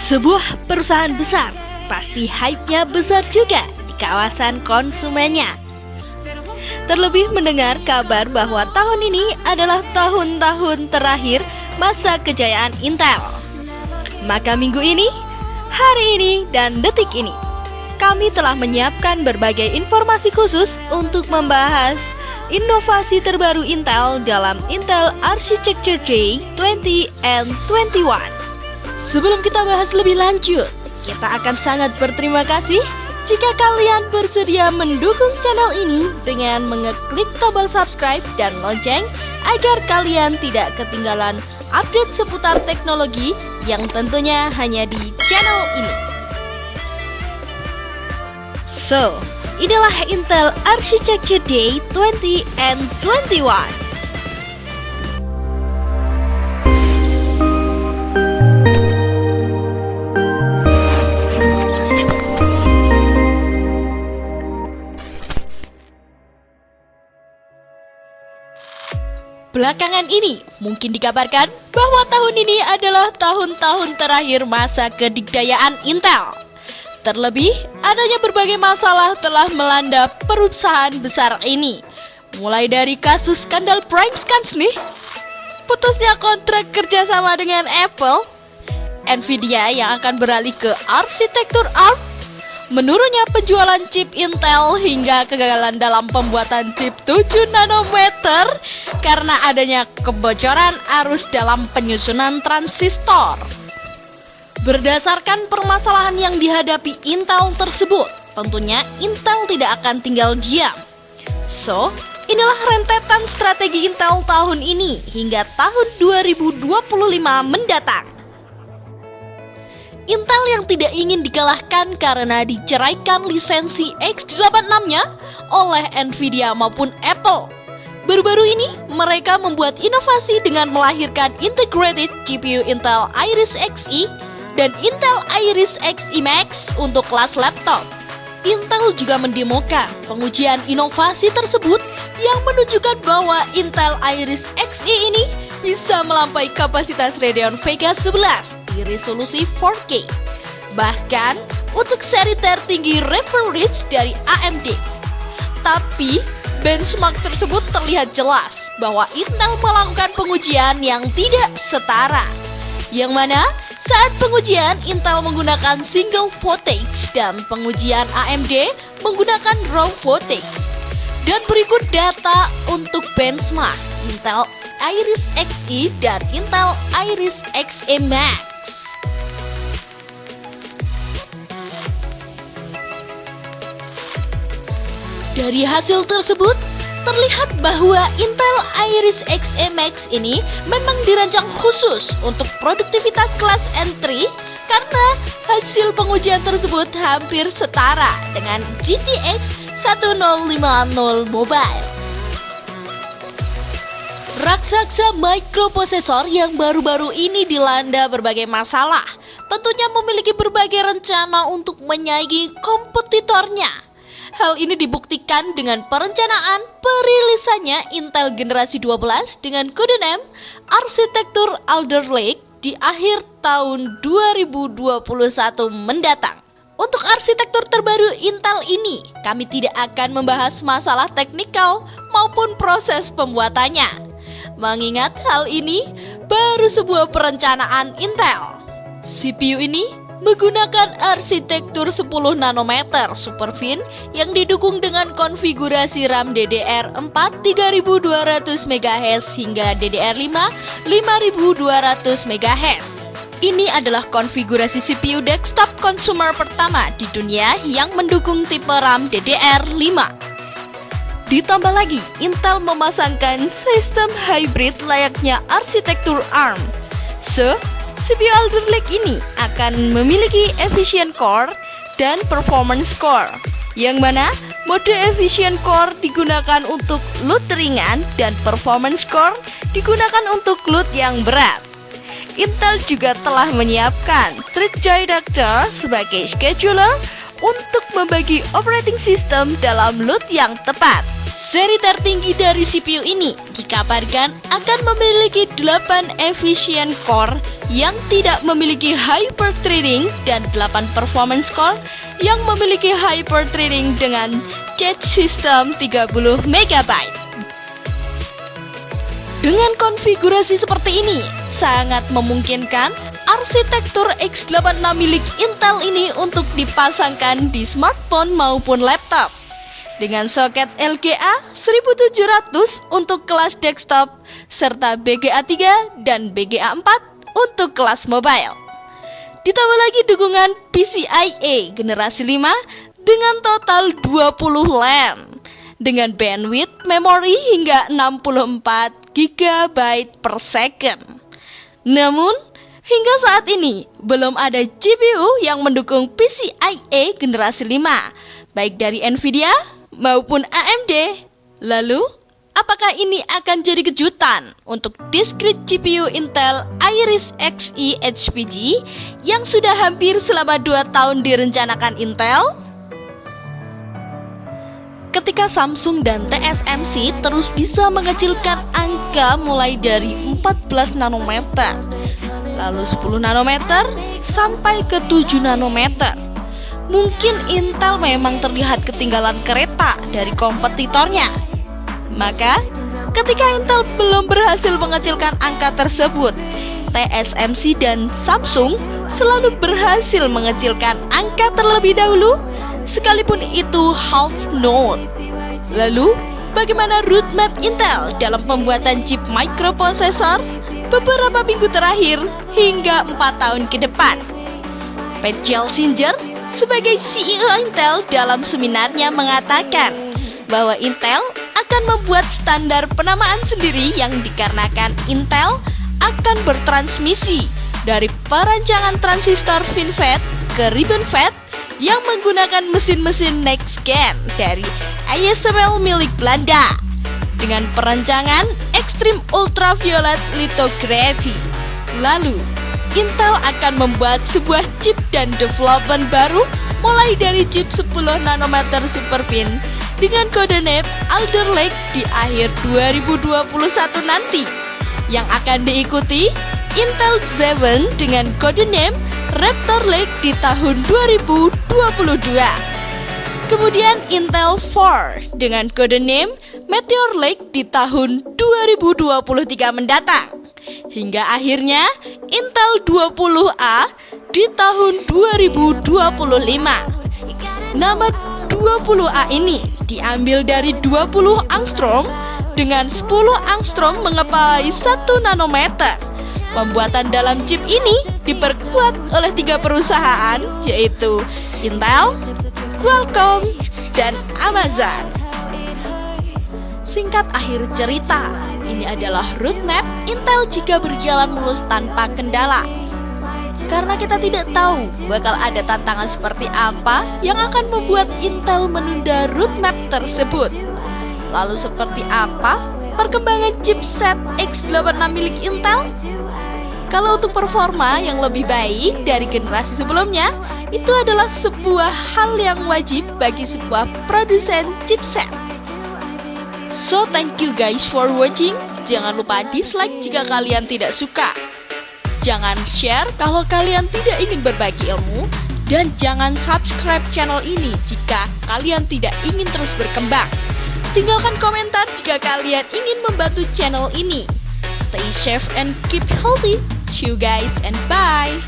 Sebuah perusahaan besar pasti hype-nya besar juga di kawasan konsumennya. Terlebih mendengar kabar bahwa tahun ini adalah tahun-tahun terakhir masa kejayaan Intel. Maka minggu ini, hari ini, dan detik ini, kami telah menyiapkan berbagai informasi khusus untuk membahas inovasi terbaru Intel dalam Intel Architecture Day 20 and 21. Sebelum kita bahas lebih lanjut, kita akan sangat berterima kasih jika kalian bersedia mendukung channel ini dengan mengeklik tombol subscribe dan lonceng agar kalian tidak ketinggalan update seputar teknologi yang tentunya hanya di channel ini. So, inilah Intel Architecture Day 20 and 21. Belakangan ini, mungkin dikabarkan bahwa tahun ini adalah tahun-tahun terakhir masa kedikdayaan Intel. Terlebih, adanya berbagai masalah telah melanda perusahaan besar ini. Mulai dari kasus skandal prankscans nih, putusnya kontrak kerjasama dengan Apple, Nvidia yang akan beralih ke arsitektur ARM, menurunnya penjualan chip Intel hingga kegagalan dalam pembuatan chip 7 nanometer karena adanya kebocoran arus dalam penyusunan transistor. Berdasarkan permasalahan yang dihadapi Intel tersebut, tentunya Intel tidak akan tinggal diam. So, inilah rentetan strategi Intel tahun ini hingga tahun 2025 mendatang. Intel yang tidak ingin dikalahkan karena diceraikan lisensi x86-nya oleh Nvidia maupun Apple. Baru-baru ini, mereka membuat inovasi dengan melahirkan integrated GPU Intel Iris Xe dan Intel Iris Xe Max untuk kelas laptop. Intel juga mendemokan pengujian inovasi tersebut yang menunjukkan bahwa Intel Iris Xe ini bisa melampaui kapasitas Radeon Vega 11 di resolusi 4K. Bahkan untuk seri tertinggi River Ridge dari AMD. Tapi benchmark tersebut terlihat jelas bahwa Intel melakukan pengujian yang tidak setara. Yang mana saat pengujian Intel menggunakan single voltage dan pengujian AMD menggunakan raw voltage. Dan berikut data untuk benchmark Intel Iris Xe dan Intel Iris Xe Max. Dari hasil tersebut, terlihat bahwa Intel Iris Xe Max ini memang dirancang khusus untuk produktivitas kelas N3 karena hasil pengujian tersebut hampir setara dengan GTX 1050 Mobile. Raksasa mikroprosesor yang baru-baru ini dilanda berbagai masalah, tentunya memiliki berbagai rencana untuk menyaingi kompetitornya. Hal ini dibuktikan dengan perencanaan perilisannya Intel generasi 12 dengan kode name arsitektur Alder Lake di akhir tahun 2021 mendatang. Untuk arsitektur terbaru Intel ini, kami tidak akan membahas masalah teknikal maupun proses pembuatannya. Mengingat hal ini baru sebuah perencanaan Intel. CPU ini menggunakan arsitektur 10 nanometer Superfin yang didukung dengan konfigurasi RAM DDR4 3200 MHz hingga DDR5 5200 MHz. Ini adalah konfigurasi CPU desktop consumer pertama di dunia yang mendukung tipe RAM DDR5. Ditambah lagi, Intel memasangkan sistem hybrid layaknya arsitektur ARM. CPU Alder Lake ini akan memiliki efficient core dan performance core, yang mana mode efficient core digunakan untuk load ringan dan performance core digunakan untuk load yang berat. Intel juga telah menyiapkan ThreadJoy Adapter sebagai scheduler untuk membagi operating system dalam load yang tepat. Seri tertinggi dari CPU ini dikabarkan akan memiliki 8 efficient core yang tidak memiliki hyper-threading dan 8 performance core yang memiliki hyper-threading dengan cache system 30 MB. Dengan konfigurasi seperti ini, sangat memungkinkan arsitektur x86 milik Intel ini untuk dipasangkan di smartphone maupun laptop. Dengan soket LGA 1700 untuk kelas desktop, serta BGA 3 dan BGA 4 untuk kelas mobile. Ditambah lagi dukungan PCIe generasi 5 dengan total 20 LAN, dengan bandwidth memori hingga 64 GB per second. Namun, hingga saat ini belum ada GPU yang mendukung PCIe generasi 5, baik dari Nvidia maupun AMD. Lalu, apakah ini akan jadi kejutan untuk discrete GPU Intel Iris Xe HPG yang sudah hampir selama 2 tahun direncanakan Intel? Ketika Samsung dan TSMC terus bisa mengecilkan angka mulai dari 14 nanometer, lalu 10 nanometer sampai ke 7 nanometer, mungkin Intel memang terlihat ketinggalan kereta dari kompetitornya. Maka, ketika Intel belum berhasil mengecilkan angka tersebut, TSMC dan Samsung selalu berhasil mengecilkan angka terlebih dahulu, sekalipun itu half node. Lalu, bagaimana roadmap Intel dalam pembuatan chip microprosesor beberapa minggu terakhir hingga 4 tahun ke depan? Pat Gelsinger sebagai CEO Intel dalam seminarnya mengatakan bahwa Intel akan membuat standar penamaan sendiri yang dikarenakan Intel akan bertransmisi dari perancangan transistor FinFET ke RibbonFET yang menggunakan mesin-mesin next gen dari ASML milik Belanda dengan perancangan Extreme Ultraviolet Lithography. Lalu, Intel akan membuat sebuah chip dan development baru mulai dari chip 10 nanometer Superfin dengan kode name Alder Lake di akhir 2021 nanti, yang akan diikuti Intel 7 dengan kode name Raptor Lake di tahun 2022. Kemudian Intel 4 dengan kode name Meteor Lake di tahun 2023 mendatang. Hingga akhirnya Intel 20A di tahun 2025. Nama 20A ini diambil dari 20 angstrom dengan 10 angstrom mengepalai 1 nanometer. Pembuatan dalam chip ini diperkuat oleh 3 perusahaan, yaitu Intel, Qualcomm, dan Amazon. Singkat akhir cerita, ini adalah roadmap Intel jika berjalan mulus tanpa kendala. Karena kita tidak tahu bakal ada tantangan seperti apa yang akan membuat Intel menunda roadmap tersebut. Lalu seperti apa perkembangan chipset x86 milik Intel? Kalau untuk performa yang lebih baik dari generasi sebelumnya, itu adalah sebuah hal yang wajib bagi sebuah produsen chipset. So thank you guys for watching. Jangan lupa dislike jika kalian tidak suka. Jangan share kalau kalian tidak ingin berbagi ilmu. Dan jangan subscribe channel ini jika kalian tidak ingin terus berkembang. Tinggalkan komentar jika kalian ingin membantu channel ini. Stay safe and keep healthy. See you guys and bye.